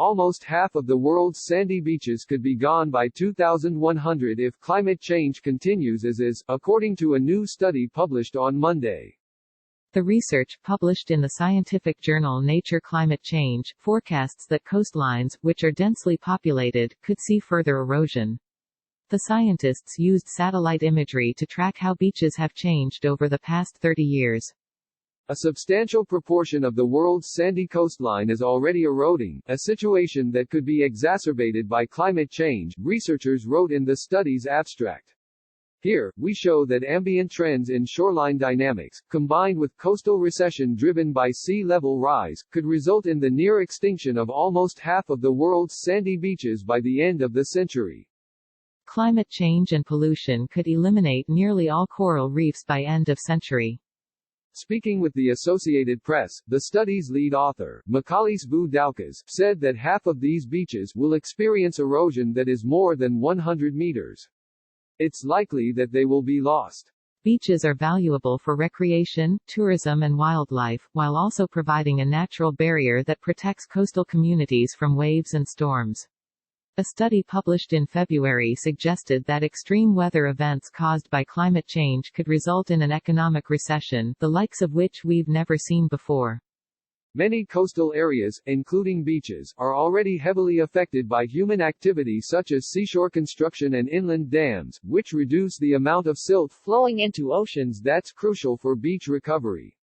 Almost half of the world's sandy beaches could be gone by 2100 if climate change continues as is, according to a new study published on Monday. The research, published in the scientific journal Nature Climate Change, forecasts that coastlines, which are densely populated, could see further erosion. The scientists used satellite imagery to track how beaches have changed over the past 30 years. A substantial proportion of the world's sandy coastline is already eroding, a situation that could be exacerbated by climate change, researchers wrote in the study's abstract. Here, we show that ambient trends in shoreline dynamics, combined with coastal recession driven by sea level rise, could result in the near extinction of almost half of the world's sandy beaches by the end of the century. Climate change and pollution could eliminate nearly all coral reefs by end of century. Speaking with the Associated Press, the study's lead author, Michalis Voudoukas, said that half of these beaches will experience erosion that is more than 100 meters. It's likely that they will be lost. Beaches are valuable for recreation, tourism and wildlife, while also providing a natural barrier that protects coastal communities from waves and storms. A study published in February suggested that extreme weather events caused by climate change could result in an economic recession, the likes of which we've never seen before. Many coastal areas, including beaches, are already heavily affected by human activity such as seashore construction and inland dams, which reduce the amount of silt flowing into oceans that's crucial for beach recovery.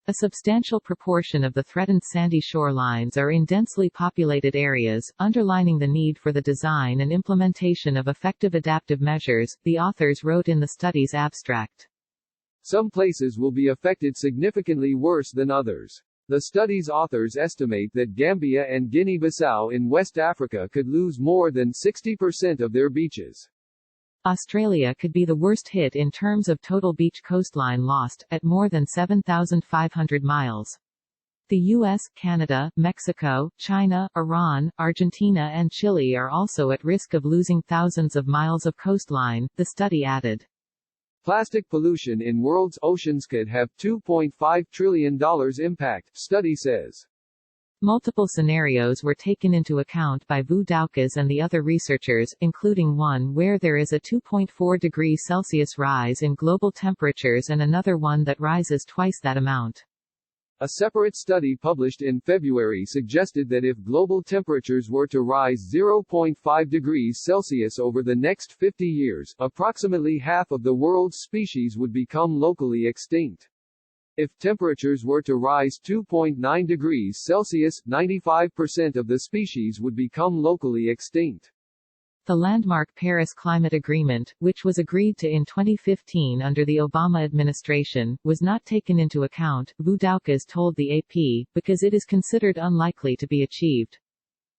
A substantial proportion of the threatened sandy shorelines are in densely populated areas, underlining the need for the design and implementation of effective adaptive measures, the authors wrote in the study's abstract. Some places will be affected significantly worse than others. The study's authors estimate that Gambia and Guinea-Bissau in West Africa could lose more than 60% of their beaches. Australia could be the worst hit in terms of total beach coastline lost, at more than 7,500 miles. The US, Canada, Mexico, China, Iran, Argentina and Chile are also at risk of losing thousands of miles of coastline, the study added. Plastic pollution in world's oceans could have $2.5 trillion impact, study says. Multiple scenarios were taken into account by Voudoukas and the other researchers, including one where there is a 2.4 degrees Celsius rise in global temperatures and another one that rises twice that amount. A separate study published in February suggested that if global temperatures were to rise 0.5 degrees Celsius over the next 50 years, approximately half of the world's species would become locally extinct. If temperatures were to rise 2.9 degrees Celsius, 95% of the species would become locally extinct. The landmark Paris Climate Agreement, which was agreed to in 2015 under the Obama administration, was not taken into account, Voudoukas told the AP, because it is considered unlikely to be achieved.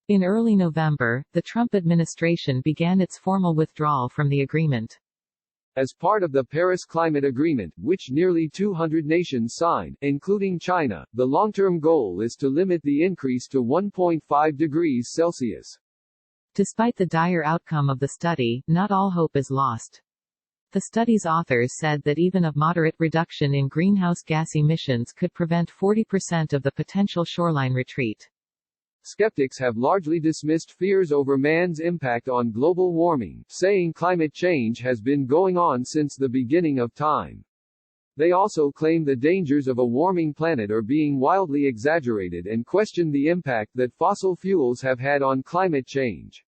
In early November, the Trump administration began its formal withdrawal from the agreement. As part of the Paris Climate Agreement, which nearly 200 nations signed, including China, the long-term goal is to limit the increase to 1.5 degrees Celsius. Despite the dire outcome of the study, not all hope is lost. The study's authors said that even a moderate reduction in greenhouse gas emissions could prevent 40% of the potential shoreline retreat. Skeptics have largely dismissed fears over man's impact on global warming, saying climate change has been going on since the beginning of time. They also claim the dangers of a warming planet are being wildly exaggerated and question the impact that fossil fuels have had on climate change.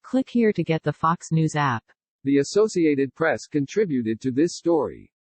Click here to get the Fox News app. The Associated Press contributed to this story.